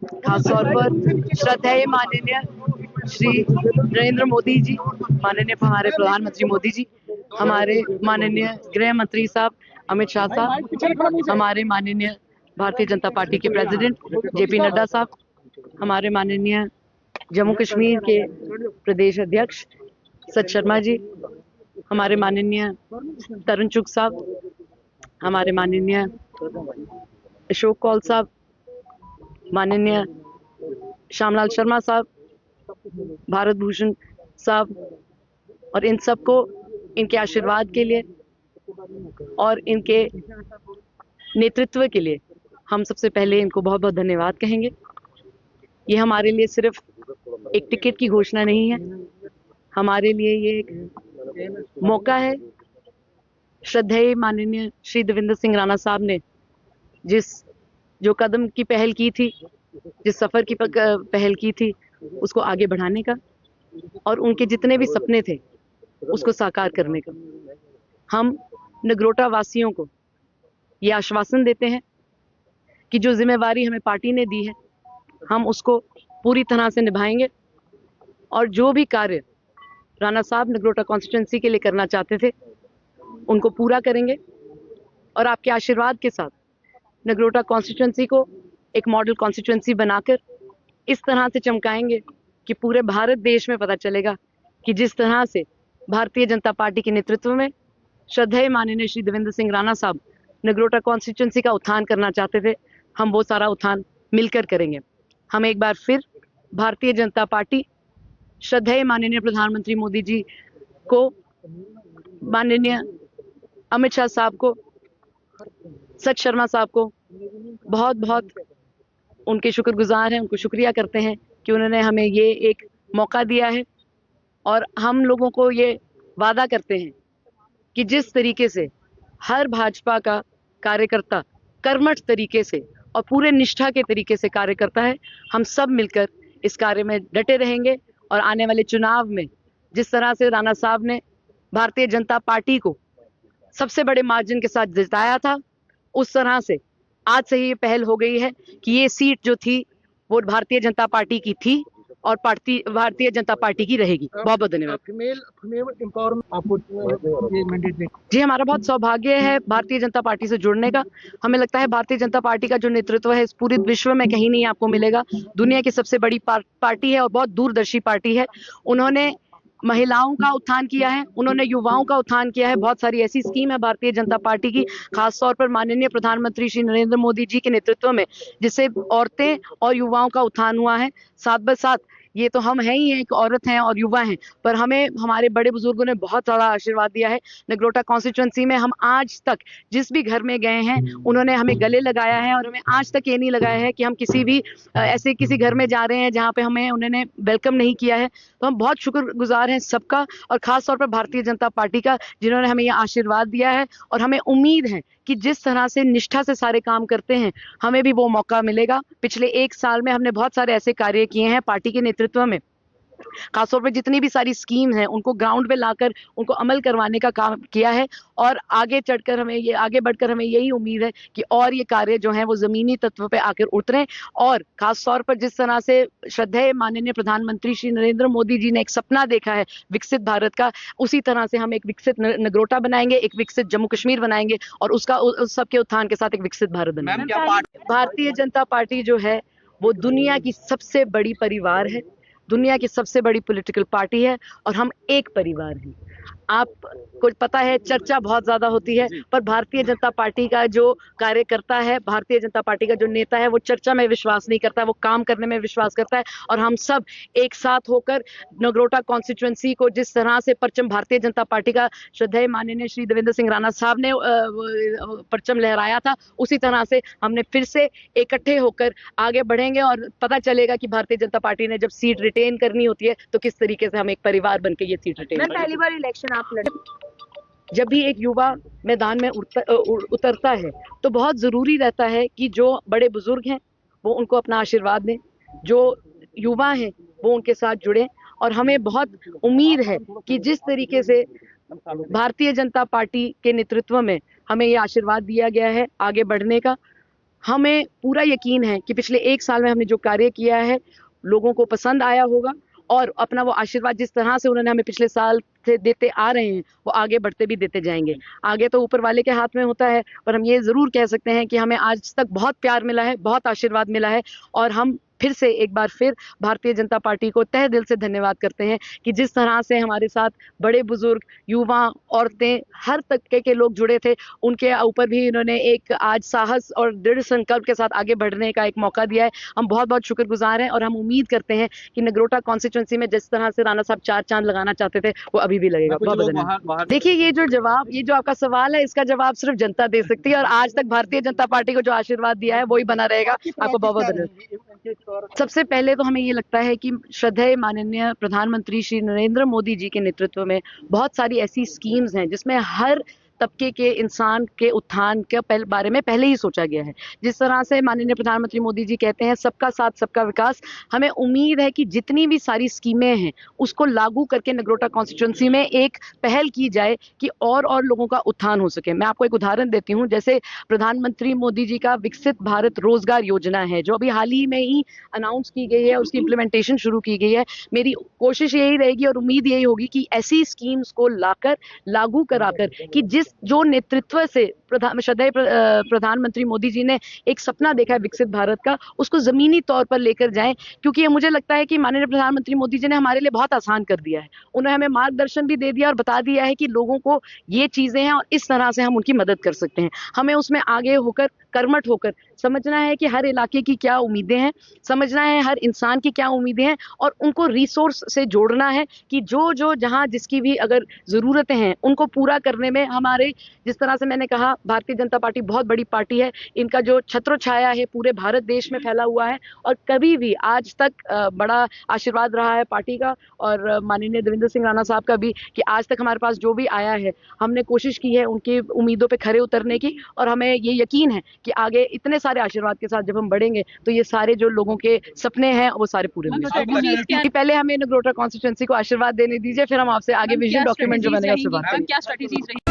खासतौर पर श्रद्धेय माननीय श्री नरेंद्र मोदी जी, माननीय हमारे प्रधानमंत्री मोदी जी, हमारे माननीय गृह मंत्री साहब अमित शाह साहब, हमारे माननीय भारतीय जनता पार्टी के प्रेसिडेंट जेपी नड्डा साहब, हमारे माननीय जम्मू कश्मीर के प्रदेश अध्यक्ष सच शर्मा जी, हमारे माननीय तरुण चुग साहब, हमारे माननीय अशोक कौल साहब, माननीय श्यामलाल शर्मा साहब, भारत भूषण साहब, और इन सबको इनके आशीर्वाद के लिए और इनके नेतृत्व के लिए हम सबसे पहले इनको बहुत बहुत धन्यवाद कहेंगे। ये हमारे लिए सिर्फ एक टिकट की घोषणा नहीं है, हमारे लिए ये एक मौका है। श्रद्धेय माननीय श्री देवेंद्र सिंह राणा साहब ने जो कदम की पहल की थी, जिस सफर की पहल की थी, उसको आगे बढ़ाने का और उनके जितने भी सपने थे उसको साकार करने का। हम नगरोटा वासियों को ये आश्वासन देते हैं कि जो जिम्मेवारी हमें पार्टी ने दी है हम उसको पूरी तरह से निभाएंगे और जो भी कार्य राणा साहब नगरोटा कॉन्स्टिट्यूंसी के लिए करना चाहते थे उनको पूरा करेंगे और आपके आशीर्वाद के साथ नगरोटा कॉन्स्टिट्यूंसी को एक मॉडल कॉन्स्टिट्यूंसी बनाकर इस तरह से चमकाएंगे कि पूरे भारत देश में पता चलेगा कि जिस तरह से भारतीय जनता पार्टी के नेतृत्व में श्रद्धेय माननीय श्री देवेंद्र सिंह राणा साहब नगरोटा कॉन्स्टिट्यूंसी का उत्थान करना चाहते थे, हम वो सारा उत्थान मिलकर करेंगे। हम एक बार फिर भारतीय जनता पार्टी श्रद्धेय माननीय प्रधानमंत्री मोदी जी को, माननीय अमित शाह साहब को, सच शर्मा साहब को बहुत बहुत उनके शुक्रगुजार हैं, उनको शुक्रिया करते हैं कि उन्होंने हमें ये एक मौका दिया है। और हम लोगों को ये वादा करते हैं कि जिस तरीके से हर भाजपा का कार्यकर्ता कर्मठ तरीके से और पूरे निष्ठा के तरीके से कार्य करता है, हम सब मिलकर इस कार्य में डटे रहेंगे और आने वाले चुनाव में जिस तरह से राणा साहब ने भारतीय जनता पार्टी को सबसे बड़े मार्जिन के साथ जिताया था, उस तरह से आज से ही ये पहल हो गई है कि ये सीट जो थी वो भारतीय जनता पार्टी की थी और भारतीय जनता पार्टी की रहेगी। बहुत बहुत धन्यवाद। जी, हमारा बहुत सौभाग्य है भारतीय जनता पार्टी से जुड़ने का। हमें लगता है भारतीय जनता पार्टी का जो नेतृत्व है इस पूरे विश्व में कहीं नहीं आपको मिलेगा। दुनिया की सबसे बड़ी पार्टी है और बहुत दूरदर्शी पार्टी है। उन्होंने महिलाओं का उत्थान किया है, उन्होंने युवाओं का उत्थान किया है। बहुत सारी ऐसी स्कीम है भारतीय जनता पार्टी की, खासतौर पर माननीय प्रधानमंत्री श्री नरेंद्र मोदी जी के नेतृत्व में, जिससे औरतें और युवाओं का उत्थान हुआ है। साथ ब साथ ये तो हम हैं ही, एक औरत हैं और युवा हैं, पर हमें हमारे बड़े बुजुर्गों ने बहुत सारा आशीर्वाद दिया है। नगरोटा कॉन्स्टिट्यूंसी में हम आज तक जिस भी घर में गए हैं उन्होंने हमें गले लगाया है और हमें आज तक ये नहीं लगाया है कि हम किसी भी ऐसे किसी घर में जा रहे हैं जहाँ पे हमें उन्होंने वेलकम नहीं किया है। तो हम बहुत शुक्रगुजार हैं सबका और खास तौर पर भारतीय जनता पार्टी का, जिन्होंने हमें ये आशीर्वाद दिया है। और हमें उम्मीद है कि जिस तरह से निष्ठा से सारे काम करते हैं हमें भी वो मौका मिलेगा। पिछले 1 साल में हमने बहुत सारे ऐसे कार्य किए हैं पार्टी के नेतृत्व में, खासतौर पर जितनी भी सारी स्कीम है उनको ग्राउंड पे लाकर उनको अमल करवाने का काम किया है। और आगे बढ़कर हमें यही उम्मीद है कि और ये कार्य जो है वो जमीनी तत्व पे आकर उतरें। और खासतौर पर जिस तरह से श्रद्धेय माननीय प्रधानमंत्री श्री नरेंद्र मोदी जी ने एक सपना देखा है विकसित भारत का, उसी तरह से हम एक विकसित नगरोटा बनाएंगे, एक विकसित जम्मू कश्मीर बनाएंगे और उस सबके उत्थान के साथ एक विकसित भारत बनाएंगे। भारतीय जनता पार्टी जो है वो दुनिया की सबसे बड़ी परिवार है, दुनिया की सबसे बड़ी पॉलिटिकल पार्टी है और हम एक परिवार हैं। आपको पता है चर्चा बहुत ज्यादा होती है, पर भारतीय जनता पार्टी का जो कार्यकर्ता है, भारतीय जनता पार्टी का जो नेता है वो चर्चा में विश्वास नहीं करता, वो काम करने में विश्वास करता है। और हम सब एक साथ होकर नगरोटा कॉन्स्टिट्यूंसी को जिस तरह से परचम भारतीय जनता पार्टी का श्रद्धेय माननीय श्री देवेंद्र सिंह राणा साहब ने परचम लहराया था, उसी तरह से हमने फिर से इकट्ठे होकर आगे बढ़ेंगे और पता चलेगा कि भारतीय जनता पार्टी ने जब सीट रिटेन करनी होती है तो किस तरीके से हम एक परिवार बनकर ये सीट रिटेन करेंगे। पहली बार इलेक्शन आप लड़े, जब भी एक युवा मैदान में उतरता है तो बहुत जरूरी रहता है कि जो बड़े बुजुर्ग हैं वो उनको अपना आशीर्वाद दें, जो युवा हैं वो उनके साथ जुड़े। और हमें बहुत उम्मीद है कि जिस तरीके से भारतीय जनता पार्टी के नेतृत्व में हमें ये आशीर्वाद दिया गया है आगे बढ़ने का, हमें पूरा यकीन है कि पिछले 1 साल में हमने जो कार्य किया है लोगों को पसंद आया होगा और अपना वो आशीर्वाद जिस तरह से उन्होंने हमें पिछले साल से देते आ रहे हैं वो आगे बढ़ते भी देते जाएंगे। आगे तो ऊपर वाले के हाथ में होता है, पर हम ये ज़रूर कह सकते हैं कि हमें आज तक बहुत प्यार मिला है, बहुत आशीर्वाद मिला है और हम फिर से एक बार फिर भारतीय जनता पार्टी को तहे दिल से धन्यवाद करते हैं कि जिस तरह से हमारे साथ बड़े बुजुर्ग, युवा, औरतें, हर तबके के लोग जुड़े थे, उनके ऊपर भी इन्होंने एक आज साहस और दृढ़ संकल्प के साथ आगे बढ़ने का एक मौका दिया है। हम बहुत-बहुत शुक्रगुजार हैं और हम उम्मीद करते हैं कि नगरोटा कॉन्स्टिट्यूंसी में जिस तरह से राणा साहब 4 चांद लगाना चाहते थे, वो अभी भी लगेगा। बहुत-बहुत धन्यवाद। देखिए, ये जो आपका सवाल है, इसका जवाब सिर्फ जनता दे सकती है और आज तक भारतीय जनता पार्टी को जो आशीर्वाद दिया है, वही बना रहेगा। आपको बहुत-बहुत धन्यवाद। सबसे पहले तो हमें ये लगता है कि श्रद्धेय माननीय प्रधानमंत्री श्री नरेंद्र मोदी जी के नेतृत्व में बहुत सारी ऐसी स्कीम्स हैं जिसमें हर तबके के इंसान के उत्थान के बारे में पहले ही सोचा गया है। जिस तरह से माननीय प्रधानमंत्री मोदी जी कहते हैं सबका साथ सबका विकास, हमें उम्मीद है कि जितनी भी सारी स्कीमें हैं उसको लागू करके नगरोटा कॉन्स्टिट्यूंसी में एक पहल की जाए कि और लोगों का उत्थान हो सके। मैं आपको एक उदाहरण देती हूँ, जैसे प्रधानमंत्री मोदी जी का विकसित भारत रोजगार योजना है जो अभी हाल ही में ही अनाउंस की गई है, उसकी इम्प्लीमेंटेशन शुरू की गई है। मेरी कोशिश यही रहेगी और उम्मीद यही होगी कि ऐसी स्कीम्स को लाकर लागू कराकर कि जो नेतृत्व से श्रद्धेय प्रधानमंत्री मोदी जी ने एक सपना देखा है विकसित भारत का, उसको जमीनी तौर पर लेकर जाएं, क्योंकि ये मुझे लगता है कि माननीय प्रधानमंत्री मोदी जी ने हमारे लिए बहुत आसान कर दिया है। उन्होंने हमें मार्गदर्शन भी दे दिया और बता दिया है कि लोगों को ये चीजें हैं और इस तरह से हम उनकी मदद कर सकते हैं। हमें उसमें आगे होकर, कर्मठ होकर समझना है कि हर इलाके की क्या उम्मीदें हैं, समझना है हर इंसान की क्या उम्मीदें हैं और उनको रिसोर्स से जोड़ना है कि जो जहां जिसकी भी अगर ज़रूरतें हैं उनको पूरा करने में हमारे, जिस तरह से मैंने कहा, भारतीय जनता पार्टी बहुत बड़ी पार्टी है, इनका जो छत्र छाया है पूरे भारत देश में फैला हुआ है और कभी भी आज तक बड़ा आशीर्वाद रहा है पार्टी का और माननीय देवेंद्र सिंह राणा साहब का भी कि आज तक हमारे पास जो भी आया है हमने कोशिश की है उनकी उम्मीदों पे खरे उतरने की और हमें ये यकीन है कि आगे इतने सारे आशीर्वाद के साथ जब हम बढ़ेंगे तो ये सारे जो लोगों के सपने हैं वो सारे पूरे होंगे। क्योंकि पहले हमें नगरोटा कॉन्स्टिट्यूंसी को आशीर्वाद देने दीजिए, फिर हम आपसे आगे विजन डॉक्यूमेंट जो बनेगा उससे बात करेंगे।